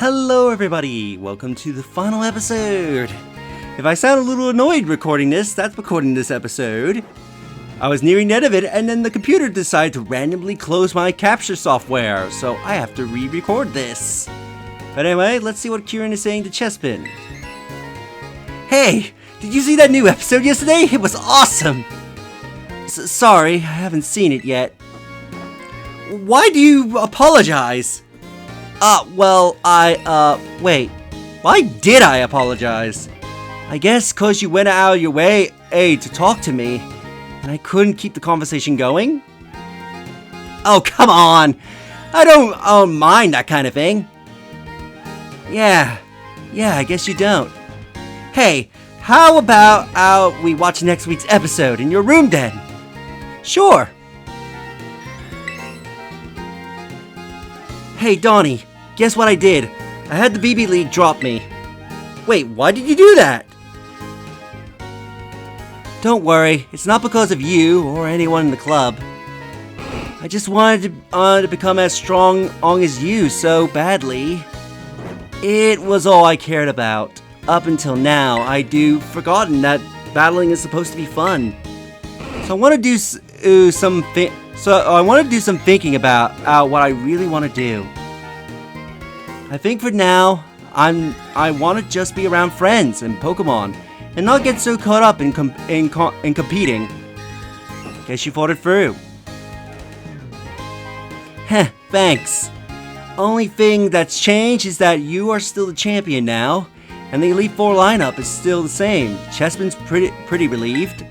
Hello everybody, welcome to the final episode. If I sound a little annoyed recording this, that's recording this episode. I was nearing the end of it and then the computer decided to randomly close my capture software, so I have to re-record this. But anyway, let's see what Kieran is saying to Chespin. Hey, did you see that new episode yesterday? It was awesome! Sorry, I haven't seen it yet. Why do you apologize? Wait. Why did I apologize? I guess 'cause you went out of your way, to talk to me, and I couldn't keep the conversation going? Oh, come on! I don't mind that kind of thing. Yeah, I guess you don't. Hey, how about we watch next week's episode in your room then? Sure. Hey, Donnie, guess what I did? I had the BB League drop me. Wait, why did you do that? Don't worry, it's not because of you or anyone in the club. I just wanted to become as strong as you so badly. It was all I cared about. Up until now, I'd forgotten that battling is supposed to be fun. So I want to do some thinking about what I really want to do. I think for now, I want to just be around friends and Pokémon, and not get so caught up in competing. Guess you thought it through. Heh, thanks. Only thing that's changed is that you are still the champion now, and the Elite Four lineup is still the same. Chespin's pretty relieved.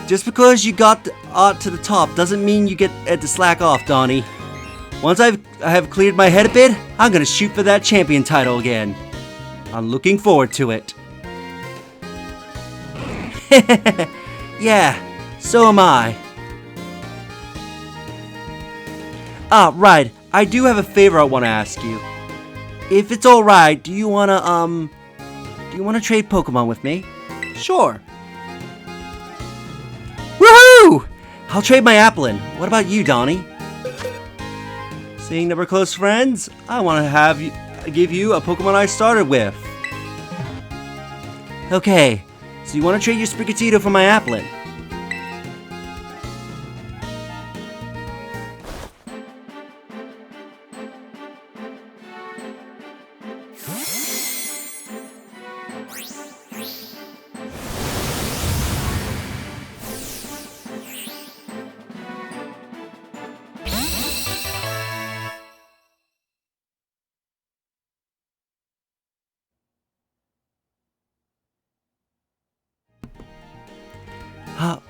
Just because you got to the top doesn't mean you get to slack off, Donnie. Once I have cleared my head a bit, I'm gonna shoot for that champion title again. I'm looking forward to it. Yeah, so am I. Right. I do have a favor I want to ask you. If it's alright, do you wanna trade Pokemon with me? Sure. Woohoo! I'll trade my Applin. What about you, Donnie? Seeing that we're close friends, I want to give you a Pokemon I started with. Okay, so you want to trade your Sprigatito for my Applin?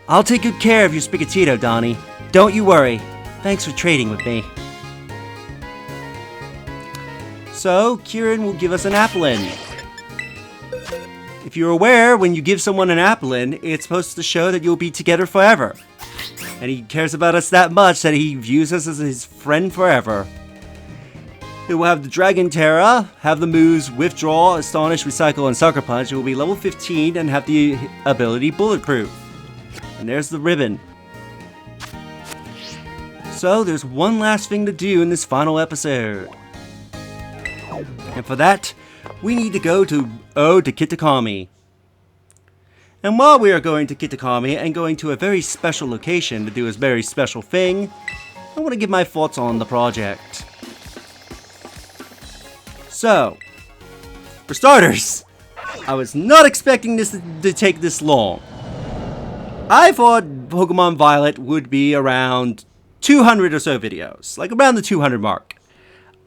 I'll take good care of your Sprigatito, Donnie. Don't you worry. Thanks for trading with me. So, Kieran will give us an Applin. If you're aware, when you give someone an Applin, it's supposed to show that you'll be together forever. And he cares about us that much that he views us as his friend forever. It will have the Dragon Terra, have the moves Withdraw, Astonish, Recycle, and Sucker Punch. It will be level 15 and have the ability Bulletproof. And there's the ribbon. So there's one last thing to do in this final episode. And for that, we need to go to Kitakami. And while we are going to Kitakami and going to a very special location to do a very special thing, I want to give my thoughts on the project. So, for starters, I was not expecting this to take this long. I thought Pokemon Violet would be around 200 or so videos, like around the 200 mark.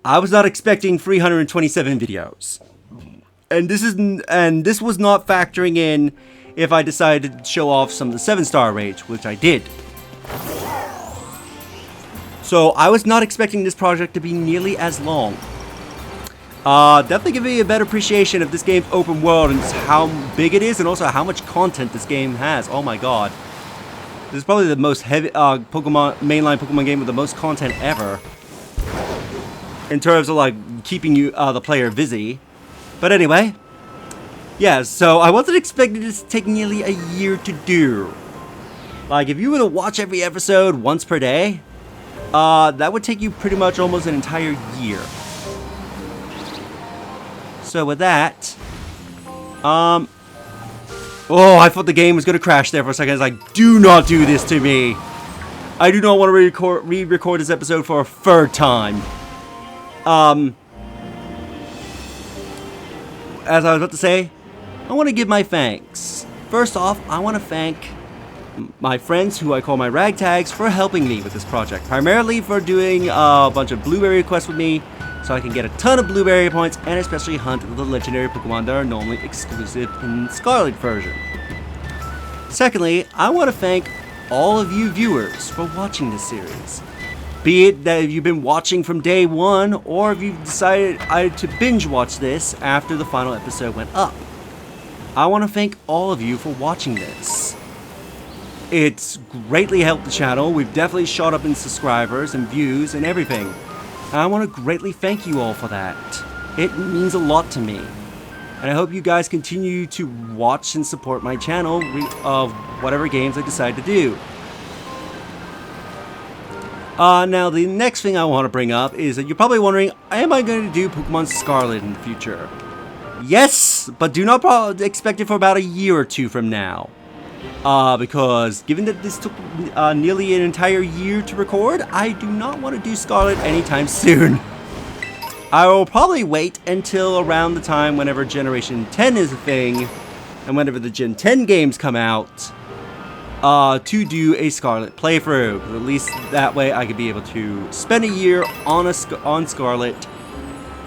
I was not expecting 327 videos. And this was not factoring in if I decided to show off some of the 7-star rage, which I did. So I was not expecting this project to be nearly as long. Definitely give me a better appreciation of this game's open world and how big it is, and also how much content this game has. Oh my god. This is probably the most heavy mainline Pokemon game with the most content ever. In terms of like keeping the player busy. But anyway. Yeah, so I wasn't expecting this to take nearly a year to do. Like if you were to watch every episode once per day, that would take you pretty much almost an entire year. So with that, oh, I thought the game was gonna crash there for a second. It's like, do not do this to me. I do not want to re-record this episode for a third time. As I was about to say, I want to give my thanks. First off, I want to thank my friends who I call my ragtags for helping me with this project. Primarily for doing a bunch of blueberry quests with me, so I can get a ton of blueberry points and especially hunt the legendary Pokemon that are normally exclusive in Scarlet version. Secondly, I want to thank all of you viewers for watching this series. Be it that you've been watching from day one, or if you've decided to binge watch this after the final episode went up. I want to thank all of you for watching this. It's greatly helped the channel. We've definitely shot up in subscribers and views and everything. And I want to greatly thank you all for that. It means a lot to me. And I hope you guys continue to watch and support my channel of whatever games I decide to do. Now, the next thing I want to bring up is that you're probably wondering, am I going to do Pokemon Scarlet in the future? Yes, but do not expect it for about a year or two from now. Because given that this took nearly an entire year to record, I do not want to do Scarlet anytime soon. I will probably wait until around the time whenever Generation 10 is a thing, and whenever the Gen 10 games come out, to do a Scarlet playthrough. At least that way I could be able to spend a year on Scarlet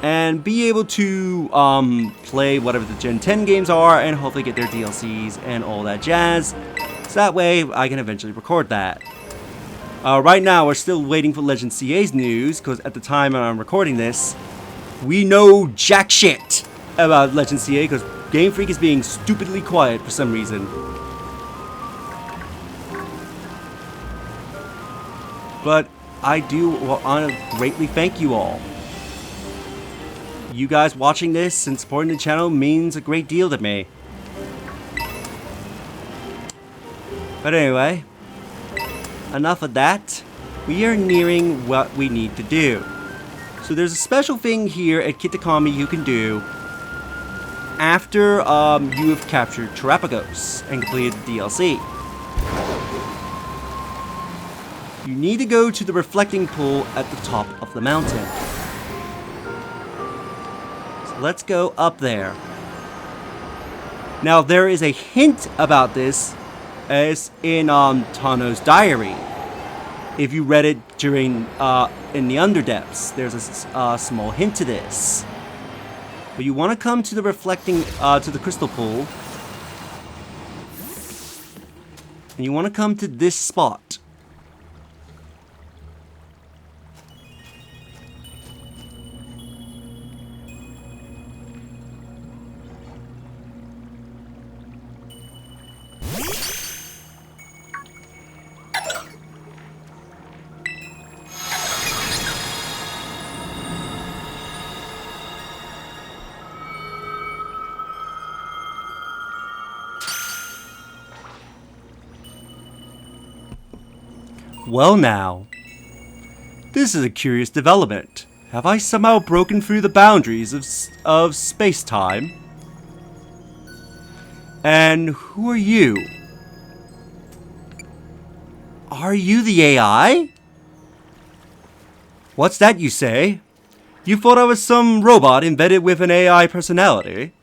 and be able to play whatever the Gen 10 games are and hopefully get their DLCs and all that jazz. So that way I can eventually record that. Right now we're still waiting for Legend CA's news, because at the time I'm recording this, we know jack shit about Legend CA because Game Freak is being stupidly quiet for some reason. But I do want to greatly thank you all. You guys watching this and supporting the channel means a great deal to me. But anyway, enough of that. We are nearing what we need to do. So there's a special thing here at Kitakami you can do after you have captured Terapagos and completed the DLC. You need to go to the reflecting pool at the top of the mountain. So let's go up there. Now there is a hint about this as in Tano's diary. If you read it during in the Underdepths, there's a small hint to this. But you want to come to the reflecting to the crystal pool, and you want to come to this spot. Well now, this is a curious development. Have I somehow broken through the boundaries of space-time? And who are you? Are you the AI? What's that you say? You thought I was some robot embedded with an AI personality?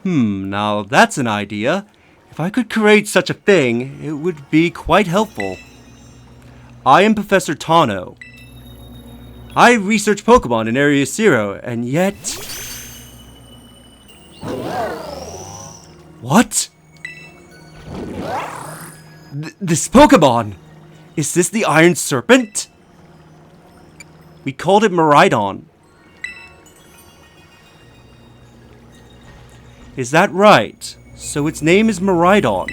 Now that's an idea. If I could create such a thing, it would be quite helpful. I am Professor Tano. I research Pokémon in Area Zero, and yet... What? This Pokémon! Is this the Iron Serpent? We called it Miraidon. Is that right? So its name is Miraidon.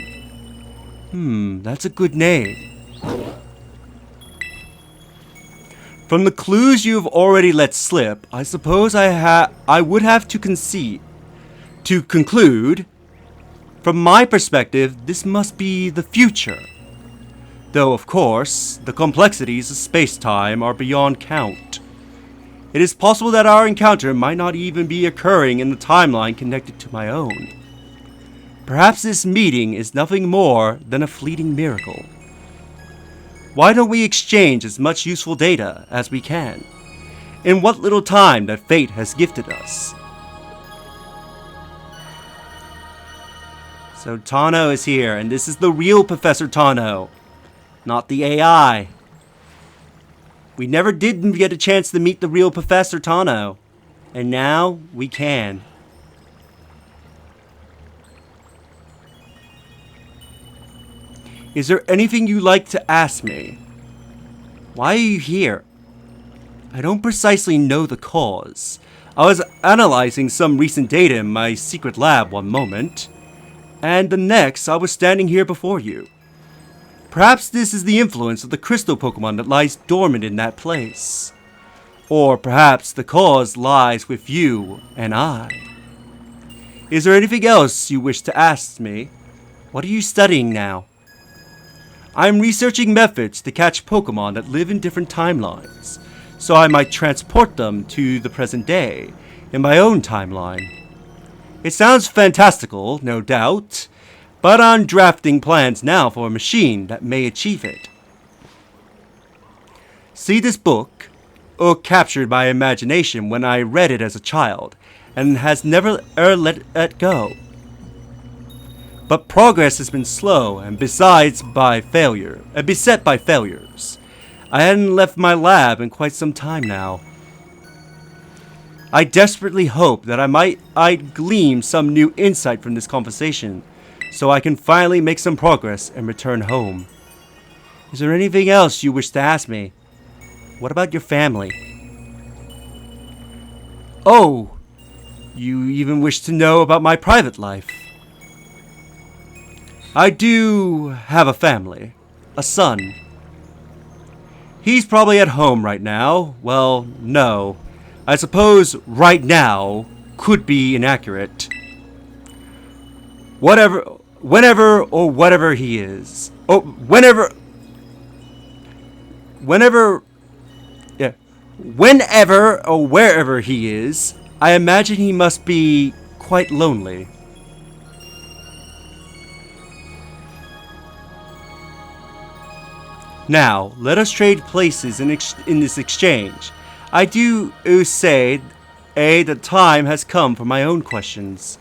That's a good name. From the clues you have already let slip, I suppose I would have to conclude, from my perspective, this must be the future. Though, of course, the complexities of space-time are beyond count. It is possible that our encounter might not even be occurring in the timeline connected to my own. Perhaps this meeting is nothing more than a fleeting miracle. Why don't we exchange as much useful data as we can, in what little time that fate has gifted us? So Tano is here, and this is the real Professor Tano, not the AI. We never did get a chance to meet the real Professor Tano, and now we can. Is there anything you'd like to ask me? Why are you here? I don't precisely know the cause. I was analyzing some recent data in my secret lab one moment, and the next I was standing here before you. Perhaps this is the influence of the crystal Pokémon that lies dormant in that place. Or perhaps the cause lies with you and I. Is there anything else you wish to ask me? What are you studying now? I'm researching methods to catch Pokémon that live in different timelines, so I might transport them to the present day in my own timeline. It sounds fantastical, no doubt, but I'm drafting plans now for a machine that may achieve it. See this book? Captured my imagination when I read it as a child, and has never let it go. But progress has been slow and beset by failures. I hadn't left my lab in quite some time now. I desperately hope that I'd glean some new insight from this conversation, so I can finally make some progress and return home. Is there anything else you wish to ask me? What about your family? Oh, you even wish to know about my private life? I do have a family, a son. He's probably at home right now. Well, no. I suppose right now could be inaccurate. Whenever or whatever he is. Whenever or wherever he is, I imagine he must be quite lonely. Now, let us trade places in this exchange. I do say, the time has come for my own questions.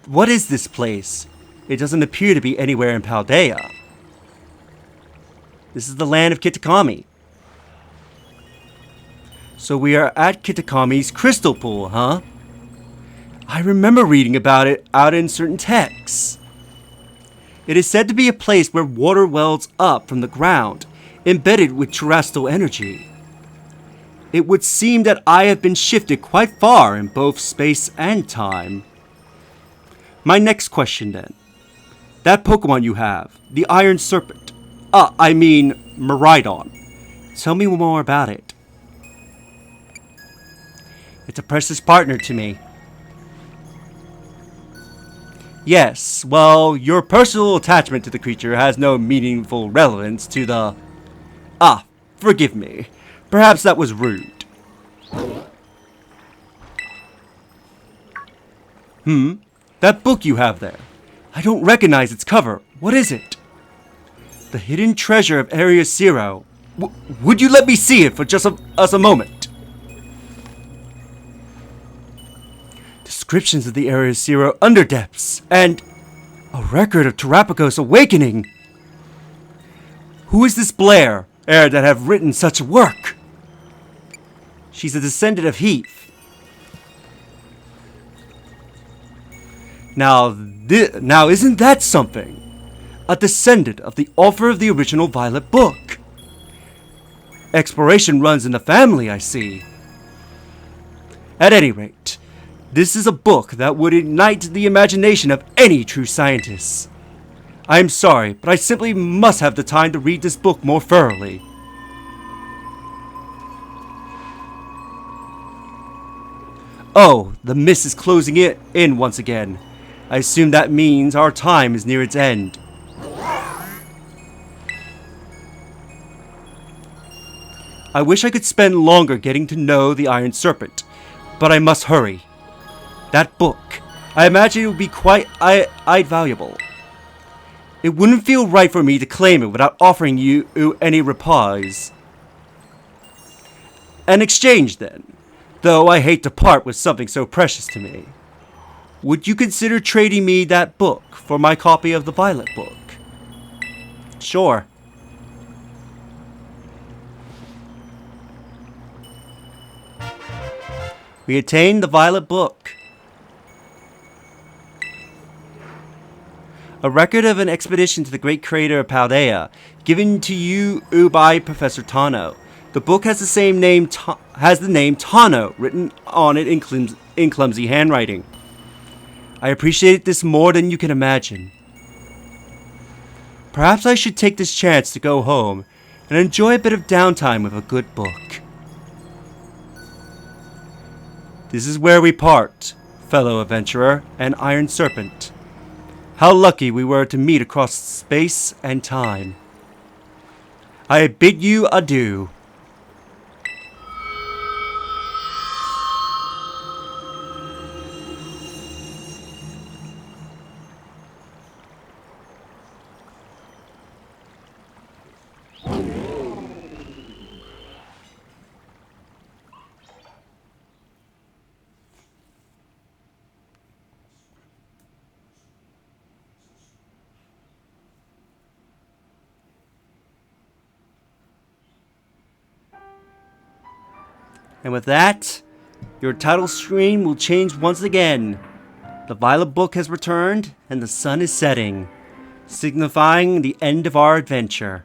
What is this place? It doesn't appear to be anywhere in Paldea. This is the land of Kitakami. So we are at Kitakami's crystal pool, huh? I remember reading about it out in certain texts. It is said to be a place where water wells up from the ground, embedded with terrestrial energy. It would seem that I have been shifted quite far in both space and time. My next question then. That Pokemon you have, the Iron Serpent. Miraidon. Tell me more about it. It's a precious partner to me. Yes, well, your personal attachment to the creature has no meaningful relevance to the... forgive me. Perhaps that was rude. That book you have there. I don't recognize its cover. What is it? The Hidden Treasure of Area Zero. Would you let me see it for just a moment? Descriptions of the Area Zero underdepths, and a record of Terrapagos awakening. Who is this Blair, that have written such work? She's a descendant of Heath. Now isn't that something? A descendant of the author of the original Violet book. Exploration runs in the family, I see. At any rate, this is a book that would ignite the imagination of any true scientist. I am sorry, but I simply must have the time to read this book more thoroughly. Oh, the mist is closing in once again. I assume that means our time is near its end. I wish I could spend longer getting to know the Iron Serpent, but I must hurry. That book, I imagine it would be quite valuable. It wouldn't feel right for me to claim it without offering you any replies. An exchange, then, though I hate to part with something so precious to me. Would you consider trading me that book for my copy of the Violet Book? Sure. We attained the Violet Book. A record of an expedition to the great crater of Paldea, given to you by Professor Tano. The book has the name Tano written on it in clumsy handwriting. I appreciate this more than you can imagine. Perhaps I should take this chance to go home and enjoy a bit of downtime with a good book. This is where we part, fellow adventurer and Iron Serpent. How lucky we were to meet across space and time. I bid you adieu. And with that, your title screen will change once again. The Violet Book has returned, and the sun is setting, signifying the end of our adventure.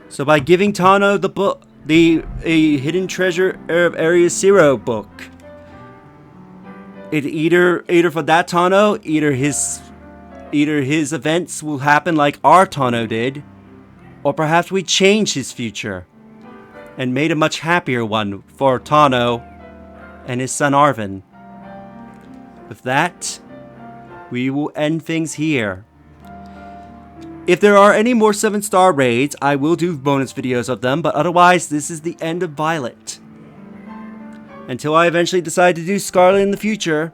So by giving Tano the book, a hidden treasure of Area Zero book, it either for that Tano, either his events will happen like our Tano did, or perhaps we change his future and made a much happier one for Tano and his son Arvin. With that, we will end things here. If there are any more 7-star raids, I will do bonus videos of them, but otherwise, this is the end of Violet. Until I eventually decide to do Scarlet in the future,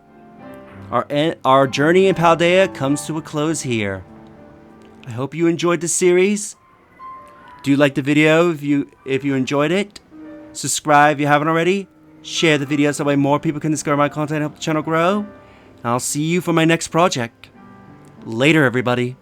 our journey in Paldea comes to a close here. I hope you enjoyed the series. Do like the video if you enjoyed it. Subscribe if you haven't already. Share the video so that way more people can discover my content and help the channel grow. And I'll see you for my next project. Later, everybody.